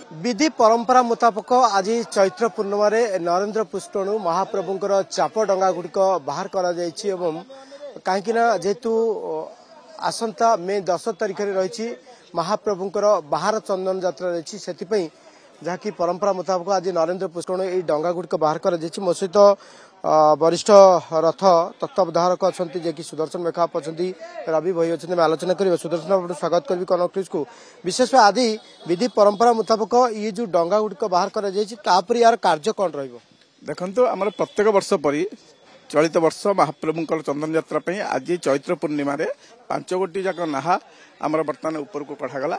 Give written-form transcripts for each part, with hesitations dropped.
विधि परंपरा मुताबक आज चैत्र पूर्णिमा नरेंद्र पुष्करणु महाप्रभुंकर चाप डंगा गुड़िक बाहर करा कहीं जेहेतु आसंता मे 10 तारिख रही महाप्रभुंकर बाहर चंदन यात्रा रही से जहाँकि परंपरा मुताबक आज नरेंद्र पुष्करणु यह डंगा गुड़िक बाहर कर मो सहित वरिष्ठ रथ तत्वावधारक अच्छा जे कि सुदर्शन मेखाप अच्छा रवि भाई अच्छे आलोचना करेंगे। सुदर्शन स्वागत करी कनक न्यूज को। विशेष आदि विधि परंपरा मुताबक ये जो डंगा गुड़िक बाहर कर यार कार्य कौन देखो आम प्रत्येक वर्ष पर चलित वर्ष महाप्रभुंकर चंदन यात्रा आज चैत्र पूर्णिमा 5 गोटी जाक नाहा आमर बर्तमान ऊपर को कढ़ागला।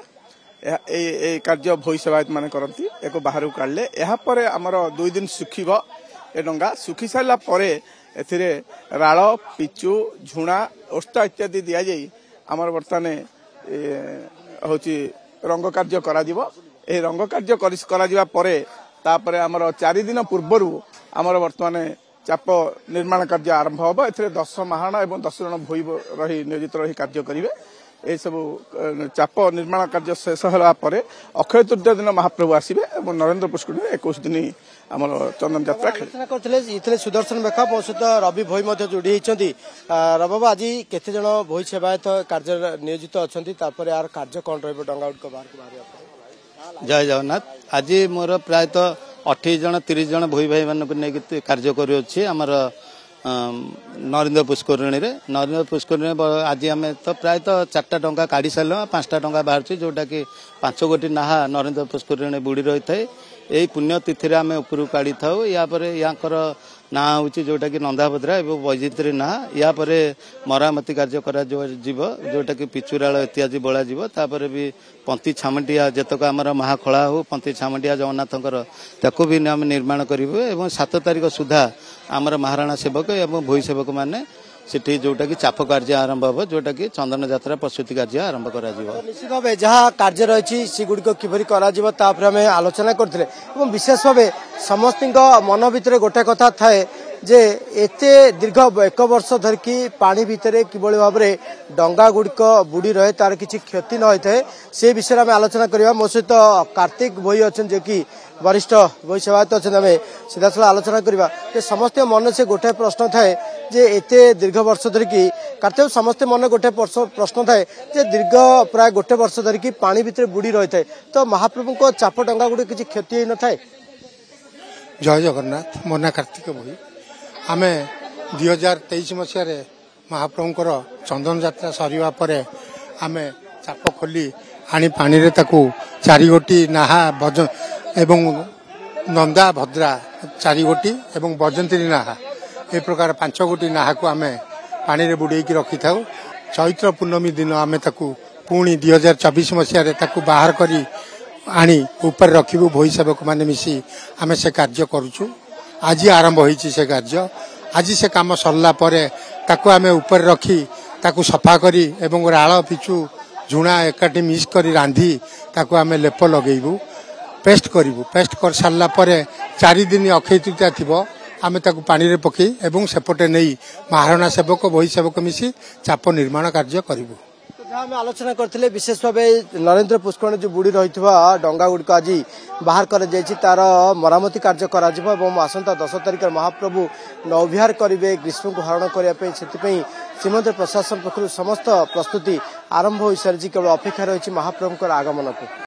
कार्य भई सेवायत मान करती एक बाहर को काढ़ले यापर आमर 2 दिन सुखीब ए डंगा सुखी सारा राड़ पिचु झुणा ओष्टा इत्यादि दि जाई आमर बर्तमान हूँ रंग कार्य करा रंग कार्य तापर आमर 4 दिन पूर्वर आमर बर्तमान चाप निर्माण कार्य आरंभ हम ए 10 महारण और 10 जन भई रही नियोजित रही कार्य करेंगे। ये सब चाप निर्माण कार्य शेष होगापर अक्षय तृतीय दिन महाप्रभु आसवे और नरेंद्र पुष्करणि 21 दिन आम चंदन यात्रा करते सुदर्शन मेखा मो सहित रवि भई जोड़ी होती रबाबा आज केते जन भई सेवायत कार्य नियोजित अच्छा यार कार्य कौन रंगा गुड़िक बाहर जय जगन्नाथ। आज मोर प्रायतः 28 जन 30 जन भई भाई मानक नहीं कार्य कर नरेंद्र पुष्करणी आज आम तो प्रायतः 4टा डंगा काढ़ी सारे 5टा डंगा बाहर जोटा कि 5 गोटी नाहा नरेंद्र पुष्करणी बुड़ी रही है। यही पुण्य तिथि आम उपरू काढ़ी था यापर ना हूँ जोटा कि नंदाभद्रा और बैजयंती ना यापर मरामती कार्य कर जोटा कि पिचुराल इत्यादि बोला तापर भी पंती छामंटिया जतक आमर महाखला हो पंती छामंटिया जगन्नाथंकर ताको भी आम निर्माण करूँ। 7 तारिख सुधा आमर महाराणा सेवक और भई सेवक मैंने सेठी जोटा कि चाप कार्य आरंभ हम जोटा कि चंदन यात्रा प्रस्तुति कार्य आरंभ कर निश्चित भाव जहाँ कार्य रही सेगुड़िक किपरि आम आलोचना करते विशेष भाव समस्त मन भितर गोटे कथा थाए जे एते दीर्घ 1 वर्ष धरिकी पानी भितर किभली भाव में डंगा गुड़िक बुड़ी रहे तार किसी क्षति न होता है से विषय में आलोचना करवा। मो सहित कार्तिक भई अच्छा जे कि वरिष्ठ भई सेवायत अच्छा सीधा साला आलोचना करवा समस्त मन से गोटे प्रश्न थाए जे एते दीर्घ वर्ष धरिकी कार्तिक समस्त मन गोटे प्रश्न थाए जे दीर्घ प्राय गोटे वर्ष धरिकी पानी भितर बुड़ी रही है तो महाप्रभु को चाप डंगा गुड़ी किसी क्षति न थाए। जय जगन्नाथ। मो ना कार्तिक भई आम 2023 मसीह महाप्रभुंकर चंदन यात्रा सरिवा परे आम चाप खोली आनी पानी रे ताकू 4 गोटी नाहा एवं नंदा भद्रा 4 गोटी एवं बैजयंती नाहा ए प्रकार 5 गोटी नाहा को आम पानी रे बुड़े रखी था। चैत्र पूर्णमी दिन आम ताकू पुणी 2024 मसीह ताकू बाहर करी आनी ऊपर रखिबू भई सेवक माने मिसी आम से कार्य करूछु। आज आरंभ होईची से कार्य आज से काम सरला परे ताकू आमे ऊपर रखी ताकू सफा करी एवं राळ पिचु झुणा एकाठी मिक्स करी रांधी ताकू आमे लेप लगेबू पेस्ट करिबू। पेस्ट कर सारला परे 4 दिन अक्षय तृतीया थिबो आमे ताकू पानी रे पकई एवं सेपटे नहीं महाराणा सेवक भई सेवक मिसी चाप निर्माण कार्य करिबू। आम आलोचना करते विशेष भाव नरेंद्र पुष्करणी जो बुड़ी रही डंगा गुड़िक आज बाहर कर तार मरामती कार्य कर आसंता 10 तारिख महाप्रभु नौविहार करेंगे ग्रीष्म को हरण करने से श्रीमंदिर प्रशासन पक्ष समस्त प्रस्तुति आरंभ हो सारी केवल अपेक्षा रही महाप्रभुंकर आगमन को।